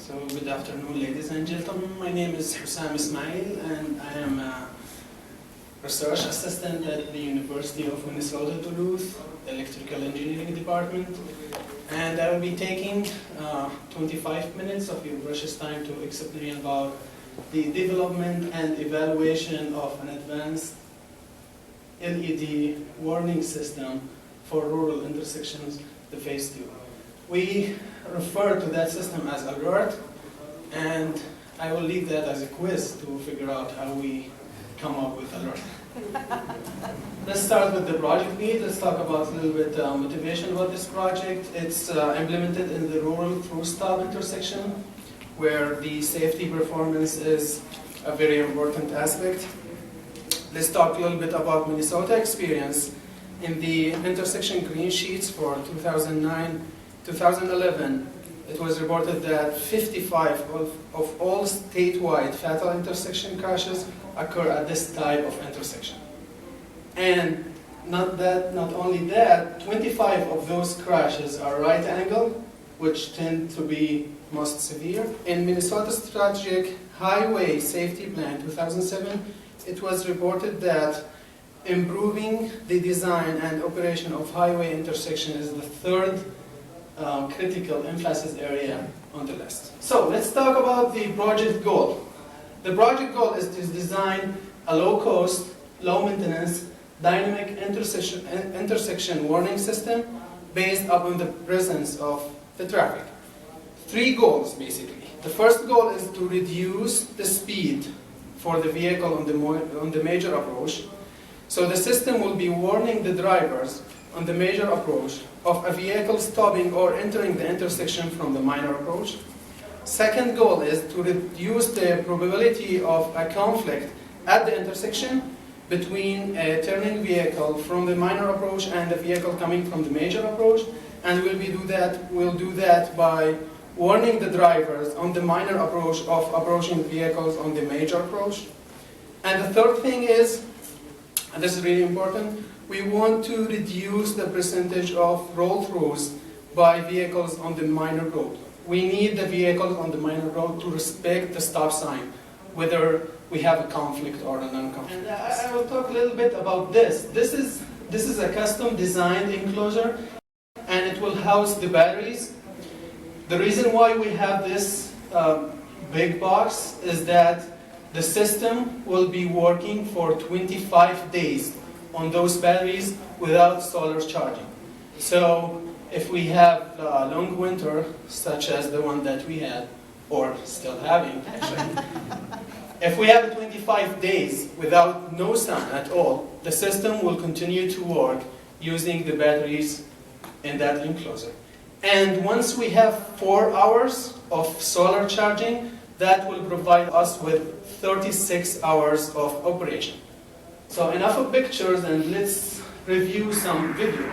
So good afternoon, ladies and gentlemen. My name is Hussam Ismail, and I am a research assistant at the University of Minnesota Duluth, Electrical Engineering Department. And I will be taking 25 minutes of your precious time to explain about the development and evaluation of an advanced LED warning system for rural intersections, the phase 2. We refer to that system as ALERT, and I will leave that as a quiz to figure out how we come up with ALERT. Let's start with the project need. Let's talk about a little bit motivation about this project. It's implemented in the rural through-stop intersection, where the safety performance is a very important aspect. Let's talk a little bit about Minnesota experience. In the intersection green sheets for 2009-2011, it was reported that 55 of all statewide fatal intersection crashes occur at this type of intersection. And not only that, 25 of those crashes are right angle, which tend to be most severe. In Minnesota's Strategic Highway Safety Plan 2007, it was reported that improving the design and operation of highway intersection is the third critical emphasis area on the list. So let's talk about the project goal. The project goal is to design a low-cost, low-maintenance, dynamic intersection warning system based upon the presence of the traffic. Three goals, basically. The first goal is to reduce the speed for the vehicle on the major approach. So the system will be warning the drivers on the major approach of a vehicle stopping or entering the intersection from the minor approach. Second goal is to reduce the probability of a conflict at the intersection between a turning vehicle from the minor approach and a vehicle coming from the major approach. And we'll do that by warning the drivers on the minor approach of approaching vehicles on the major approach. And the third thing is, and this is really important, we want to reduce the percentage of roll-throughs by vehicles on the minor road. We need the vehicles on the minor road to respect the stop sign, whether we have a conflict or a non-conflict. And I will talk a little bit about this. This is a custom designed enclosure, and it will house the batteries. The reason why we have this big box is that the system will be working for 25 days on those batteries without solar charging. So if we have a long winter, such as the one that we had, or still having actually, if we have 25 days without no sun at all, the system will continue to work using the batteries in that enclosure. And once we have 4 hours of solar charging, that will provide us with 36 hours of operation. So enough of pictures, and let's review some video.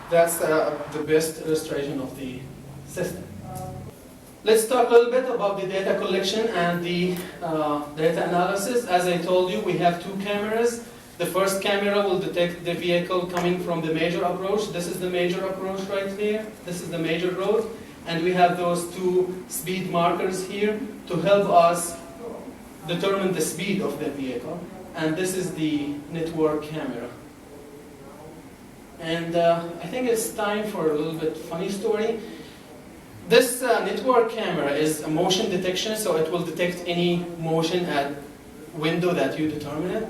That's the best illustration of the system. Let's talk a little bit about the data collection and the data analysis. As I told you, we have 2 cameras. The first camera will detect the vehicle coming from the major approach. This is the major approach right here. This is the major road. And we have those 2 speed markers here to help us determine the speed of the vehicle. And this is the network camera. And I think it's time for a little bit funny story. This network camera is a motion detection, so it will detect any motion at window that you determine it.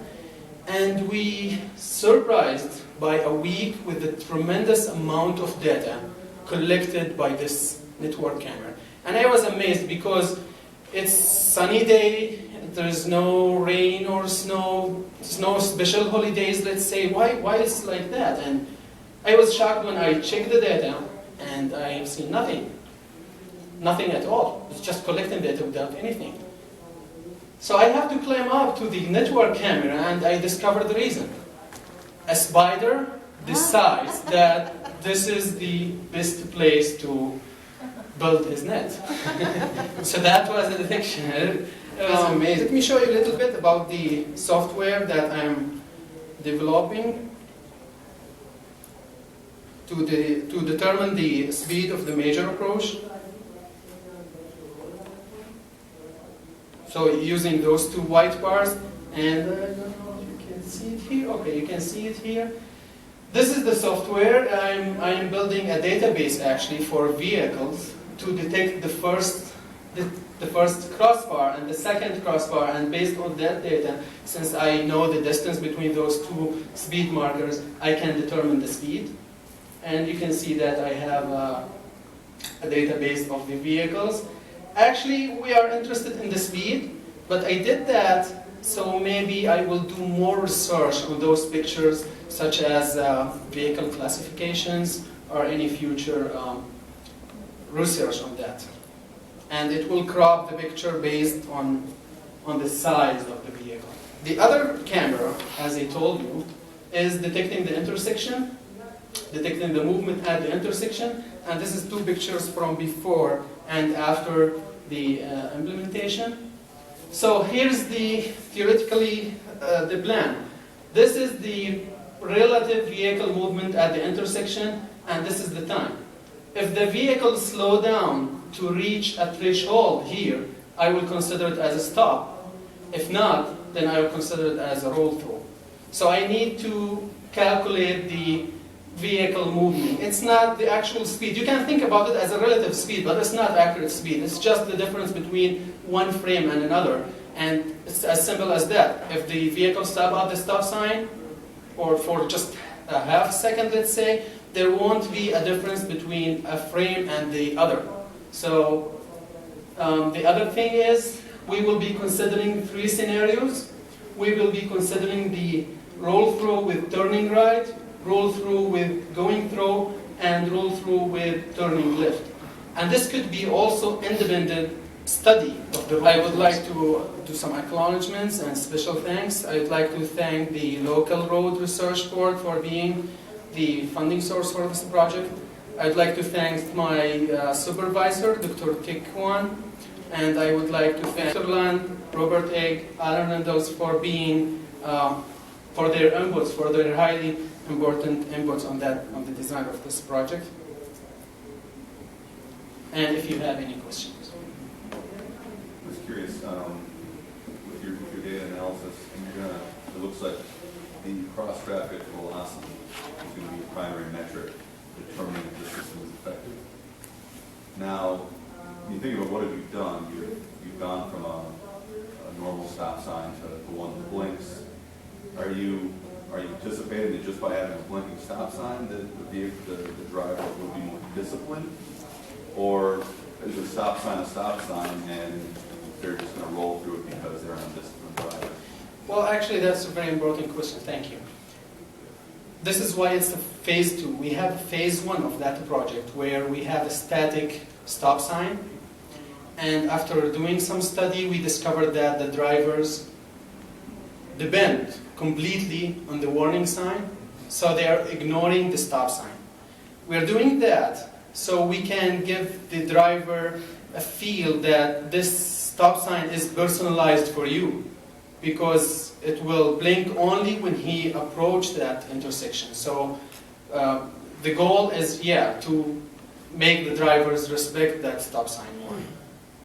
And we surprised by a week with the tremendous amount of data collected by this network camera. And I was amazed because it's sunny day, there's no rain or snow, there's no special holidays, let's say. Why is it like that? And I was shocked when I checked the data, and I have seen nothing. Nothing at all. It's just collecting data without anything. So I have to climb up to the network camera, and I discovered the reason. A spider decides that this is the best place to build his net. So that was the detection. It was amazing. Let me show you a little bit about the software that I'm developing to determine the speed of the major approach. So using those two white bars, and I don't know if you can see it here. Okay, you can see it here. This is the software. I am building a database actually for vehicles to detect the first crossbar and the second crossbar, and based on that data, since I know the distance between those two speed markers, I can determine the speed. And you can see that I have a database of the vehicles. Actually, we are interested in the speed, but I did that so maybe I will do more research on those pictures, such as vehicle classifications or any future research on that. And it will crop the picture based on the size of the vehicle. The other camera, as I told you, is detecting the intersection, detecting the movement at the intersection, and this is two pictures from before and after the implementation. So here's theoretically the plan. This is the relative vehicle movement at the intersection, and this is the time. If the vehicle slows down to reach a threshold here, I will consider it as a stop. If not, then I will consider it as a roll-through. So I need to calculate the vehicle movement. It's not the actual speed. You can think about it as a relative speed, but it's not accurate speed. It's just the difference between one frame and another. And it's as simple as that. If the vehicle stops at the stop sign, or for just a half second, let's say, there won't be a difference between a frame and the other. So the other thing is, we will be considering three scenarios. We will be considering the roll-through with turning right, roll-through with going through, and roll-through with turning left. And this could be also independent study of the. I would like to do some acknowledgements and special thanks. I would like to thank the local road research board for being the funding source for this project. I'd like to thank my supervisor, Dr. Tikwan, and I would like to thank Dr. Land, Robert Egg, Alan Randalls for being for their inputs, for their highly important inputs on the design of this project. And if you have any questions. I was curious, with your data analysis, it looks like the cross-traffic velocity is going to be a primary metric determining if the system is effective. Now, when you think about what have you done, you've gone from a normal stop sign to one that blinks. Are you anticipating that just by having a blinking stop sign that the driver will be more disciplined? Or is a stop sign and they're just going to roll through it because they're an undisciplined driver? Well, actually, that's a very important question. Thank you. This is why it's a phase 2. We have phase 1 of that project where we have a static stop sign. And after doing some study, we discovered that the drivers depend completely on the warning sign, so they are ignoring the stop sign. We're doing that so we can give the driver a feel that this stop sign is personalized for you, because it will blink only when he approaches that intersection. So the goal is, to make the drivers respect that stop sign more.